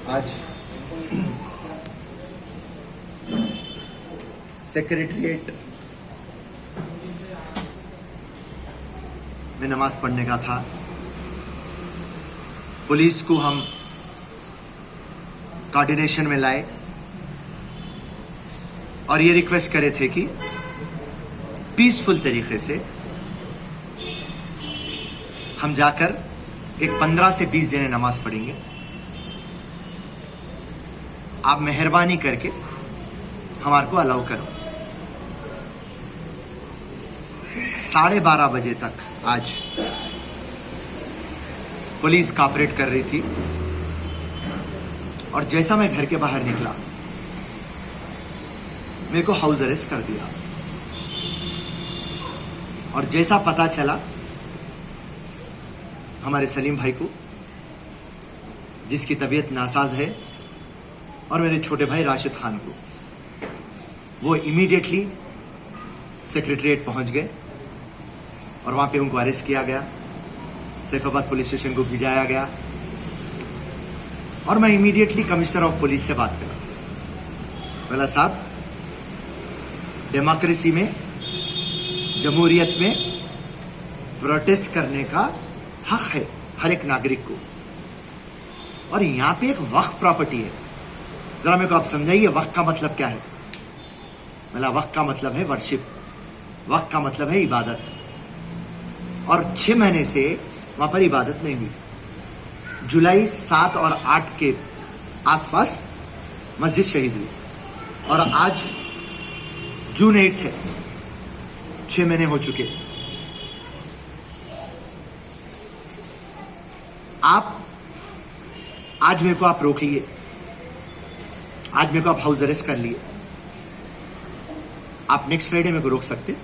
आज सेक्रेटरिएट में नमाज पढ़ने का था। पुलिस को हम कोऑर्डिनेशन में लाए और ये रिक्वेस्ट करे थे कि पीसफुल तरीके से हम जाकर एक 15 से 20 जने नमाज पढ़ेंगे। आप मेहरबानी करके हमारे को अलाउ करो। 12:30 बजे तक आज पुलिस कॉपरेट कर रही थी और जैसा मैं घर के बाहर निकला मेरे को हाउस अरेस्ट कर दिया और जैसा पता चला हमारे सलीम भाई को, जिसकी तबीयत नासाज है, और मेरे छोटे भाई राशिद खान को, वो इमीडिएटली सेक्रेटरिएट पहुंच गए और वहां पे उनको अरेस्ट किया गया। सैफाबाद पुलिस स्टेशन को भिजाया गया और मैं इमीडिएटली कमिश्नर ऑफ पुलिस से बात करा। बोला साहब, डेमोक्रेसी में, जमहूरियत में प्रोटेस्ट करने का हक है हर एक नागरिक को, और यहां पे एक वक्फ प्रॉपर्टी है। जरा मेरे को आप समझाइए वक्फ का मतलब क्या है। बोला वक्फ का मतलब है वर्शिप, वक्फ का मतलब है इबादत, और 6 महीने से वहां पर इबादत नहीं हुई। जुलाई 7 और 8 के आसपास मस्जिद शहीद हुई और आज जून 8 है, 6 महीने हो चुके। आप आज मेरे को आप रोक लिए, आज मेरे को आप हाउस अरेस्ट कर लिए। आप नेक्स्ट फ्राइडे मेरे को रोक सकते,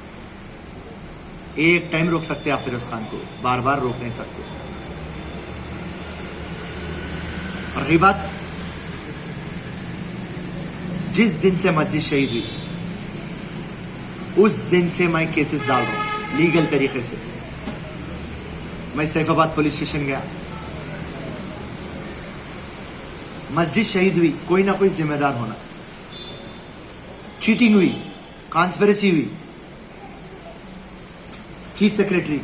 एक टाइम रोक सकते आप फिरोज खान को, बार बार रोक नहीं सकते। और रही बात, जिस दिन से मस्जिद शहीद हुई उस दिन से मैं केसेस डाल रहा हूं लीगल तरीके से। मैं सैफाबाद पुलिस स्टेशन गया, मस्जिद शहीद हुई, कोई ना कोई जिम्मेदार होना। चीटिंग हुई, कॉन्स्पिरेसी हुई, chief secretary,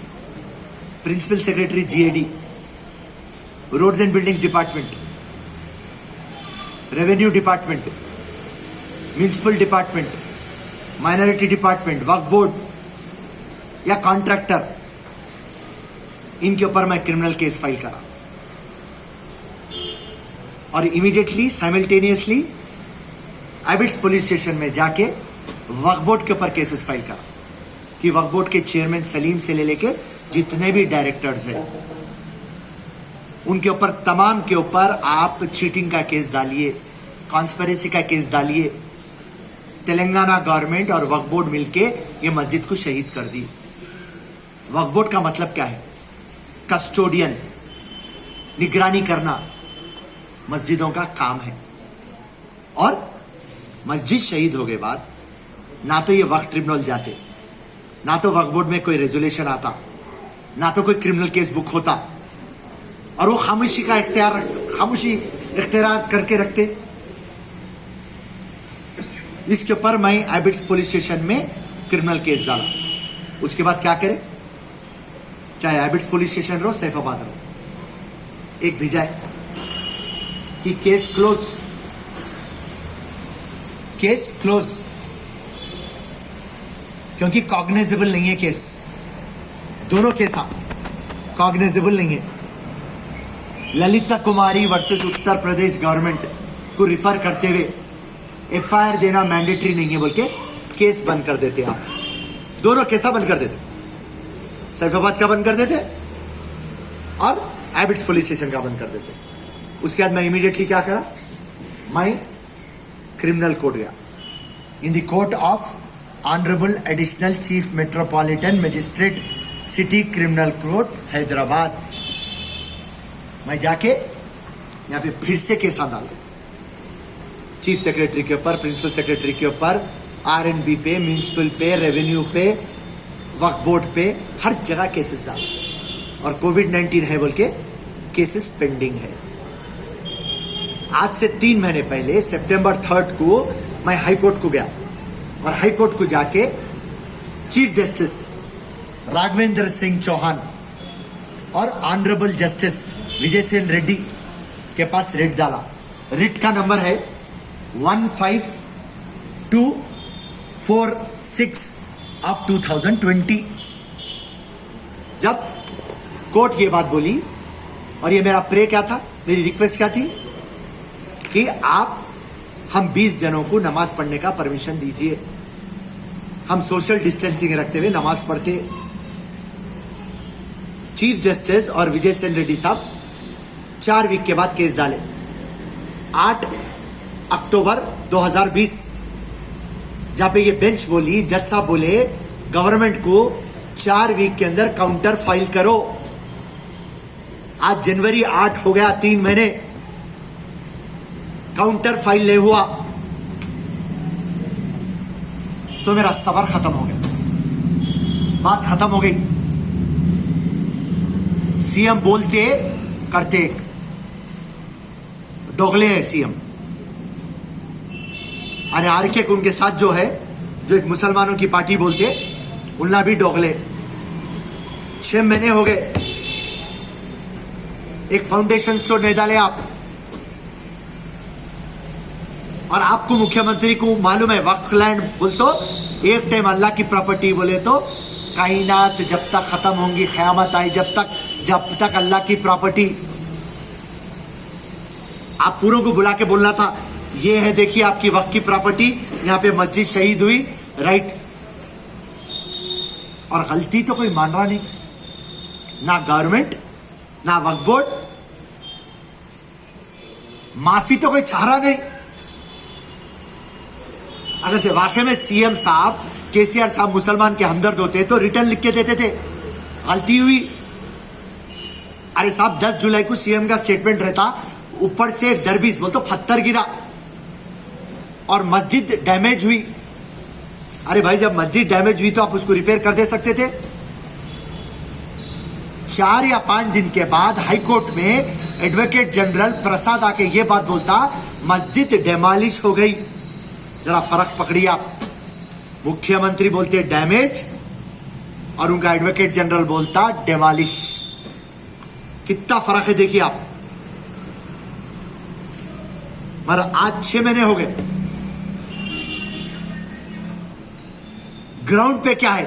principal secretary GAD, roads and buildings department, revenue department, municipal department, minority department, Waqf board या कॉन्ट्रैक्टर, इनके ऊपर मैं क्रिमिनल केस फाइल करा और immediately simultaneously Abids police station में जाके वक्फ बोर्ड के ऊपर केसेस फाइल करा कि वक्फ बोर्ड के चेयरमैन सलीम से ले लेके जितने भी डायरेक्टर्स हैं उनके ऊपर, तमाम के ऊपर आप चीटिंग का केस डालिए, कॉन्स्पिरेसी का केस डालिए। तेलंगाना गवर्नमेंट और वक्फ बोर्ड मिलके ये मस्जिद को शहीद कर दी। वक्फ बोर्ड का मतलब क्या है? कस्टोडियन, निगरानी करना मस्जिदों का काम है। और मस्जिद शहीद हो गए बाद ना तो ये वक्फ ट्रिब्यूनल जाते, ना तो वक्फ बोर्ड में कोई रेजोल्यूशन आता, ना तो कोई क्रिमिनल केस बुक होता, और वो खामोशी इख्तियार करके रखते। इसके ऊपर मैं एबिट्स पुलिस स्टेशन में क्रिमिनल केस डाला। उसके बाद क्या करे, चाहे एबिट्स पुलिस स्टेशन रहो, सैफाबाद रहो, एक भिजाए कि केस क्लोज, क्योंकि कॉग्निजेबल नहीं है केस, दोनों केस कॉग्निजेबल नहीं है। ललिता कुमारी वर्सेस उत्तर प्रदेश गवर्नमेंट को रिफर करते हुए एफआईआर देना मैंडेटरी नहीं है बोल के केस बंद कर देते। आप दोनों केसा बंद कर देते, सैफाबाद का बंद कर देते और एबिट्स पुलिस स्टेशन का बंद कर देते। उसके बाद मैं इमीडिएटली क्या करा, मैं क्रिमिनल कोर्ट गया, in the court of honourable additional chief metropolitan magistrate city criminal court Hyderabad. मैं जाके यहाँ पे फिर से केस डाला, चीफ सेक्रेटरी के ऊपर, प्रिंसिपल सेक्रेटरी के ऊपर, आरएनबी पे, म्युनिसिपल पे, रेवेन्यू पे, वक्फ बोर्ड पे, हर जगह केसेस डाले और कोविड-19 है बोल के केसेस पेंडिंग है। आज से 3 महीने पहले सितंबर 3 को मैं हाई कोर्ट को गया और हाई कोर्ट को जाके चीफ जस्टिस राघवेंद्र सिंह चौहान और ऑनरेबल जस्टिस विजय सेन रेड्डी के पास रिट डाला। रिट का नंबर है 15246 ऑफ 2020। जब कोर्ट ये बात बोली और ये मेरा प्रे क्या था, मेरी रिक्वेस्ट क्या थी कि आप हम 20 जनों को नमाज पढ़ने का परमिशन दीजिए, हम सोशल डिस्टेंसिंग रखते हुए नमाज पढ़ते। चीफ जस्टिस और विजय सेन रेड्डी साहब 4 वीक के बाद केस डाले। 8 अक्टूबर 2020 जहां पे ये बेंच बोली, जज साहब बोले गवर्नमेंट को 4 वीक के अंदर काउंटर फाइल करो। आज जनवरी 8 हो गया, 3 महीने काउंटर फाइल नहीं हुआ, तो मेरा सबर खत्म हो गया, बात खत्म हो गई। सीएम बोलते करते डोगले है सीएम। अरे आरके उनके साथ जो है, जो एक मुसलमानों की पार्टी बोलते, उनना भी डोगले। 6 महीने हो गए, एक फाउंडेशन स्टोर नहीं डाले आप। और आपको मुख्यमंत्री को मालूम है वक्फ लैंड बोल तो एक टाइम अल्लाह की प्रॉपर्टी बोले तो कायनात जब तक खत्म होंगी, क़यामत आई जब तक अल्लाह की प्रॉपर्टी। आप पूरों को बुला के बोलना था, ये है देखिए आपकी वक्फ की प्रॉपर्टी, यहां पे मस्जिद शहीद हुई, राइट। और गलती तो कोई मान रहा नहीं, ना गवर्नमेंट ना वक्फ बोर्ड, माफी तो कोई चाह रहा नहीं। अगर से वाकई में सीएम साहब केसीआर साहब मुसलमान के हमदर्द होते तो रिटर्न लिख के देते थे, गलती हुई। अरे साहब 10 जुलाई को सीएम का स्टेटमेंट रहता, ऊपर से डरबीस बोल तो पत्थर गिरा और मस्जिद डैमेज हुई। अरे भाई जब मस्जिद डैमेज हुई तो आप उसको रिपेयर कर दे सकते थे। 4 या 5 दिन के बाद हाई कोर्ट में एडवोकेट जनरल प्रसाद आके ये बात बोलता मस्जिद डेमोलिश हो गई। जरा फर्क पकड़िए आप, मुख्यमंत्री बोलते डैमेज और उनका एडवोकेट जनरल बोलता डेमोलिश। कितना फर्क है देखिए आप। मगर आज 6 महीने हो गए, ग्राउंड पे क्या है।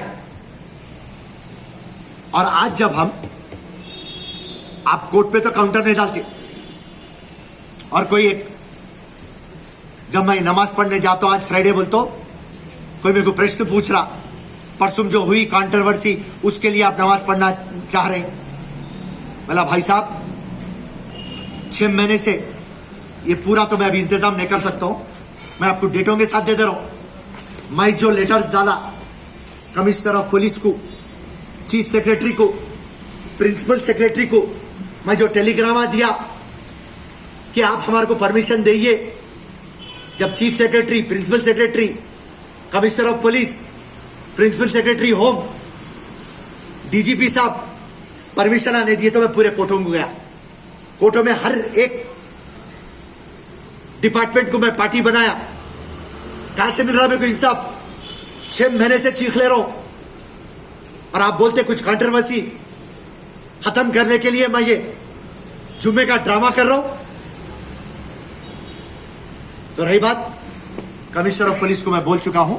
और आज जब हम आप कोर्ट पे तो काउंटर नहीं डालते, और कोई एक जब मैं नमाज पढ़ने जाता हूं, आज फ्राइडे बोलता, कोई मेरे को प्रश्न पूछ रहा परसों जो हुई कंट्रोवर्सी उसके लिए आप नमाज पढ़ना चाह रहे हैं। बोला भाई साहब 6 महीने से ये पूरा तो मैं अभी इंतजाम नहीं कर सकता हूं, मैं आपको डेटों के साथ दे दे रहा हूं। मैं जो लेटर्स डाला कमिश्नर ऑफ पुलिस को, चीफ सेक्रेटरी को, प्रिंसिपल सेक्रेटरी को, मैं जो टेलीग्रामा दिया कि आप हमारे को परमिशन दीजिए, जब chief secretary, principal secretary, commissioner of police, principal secretary home, DGP साहब परमिशन आने दिए तो मैं पूरे कोर्टों को गया। कोर्टों में हर एक डिपार्टमेंट को मैं पार्टी बनाया। कहां से मिल रहा मेरे को इंसाफ? 6 महीने से चीख ले रहा हूं और आप बोलते कुछ कंट्रोवर्सी खत्म करने के लिए मैं ये जुम्मे का ड्रामा कर रहा हूं। तो रही बात, कमिश्नर ऑफ पुलिस को मैं बोल चुका हूं,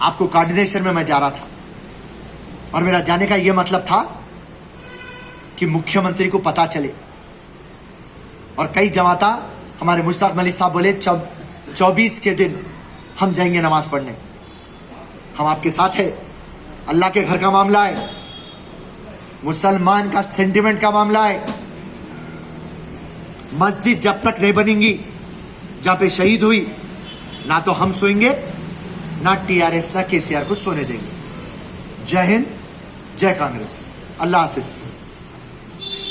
आपको कोऑर्डिनेशन में मैं जा रहा था और मेरा जाने का यह मतलब था कि मुख्यमंत्री को पता चले। और कई जमाता हमारे मुश्ताक मलिक साहब बोले 24 के दिन हम जाएंगे नमाज पढ़ने। हम आपके साथ है, अल्लाह के घर का मामला है, मुसलमान का सेंटिमेंट का मामला है। मस्जिद जब तक नहीं बनेंगी जहां पे शहीद हुई, ना तो हम सोएंगे ना टीआरएस ना केसीआर को सोने देंगे। जय हिंद, जय कांग्रेस, अल्लाह हाफिज।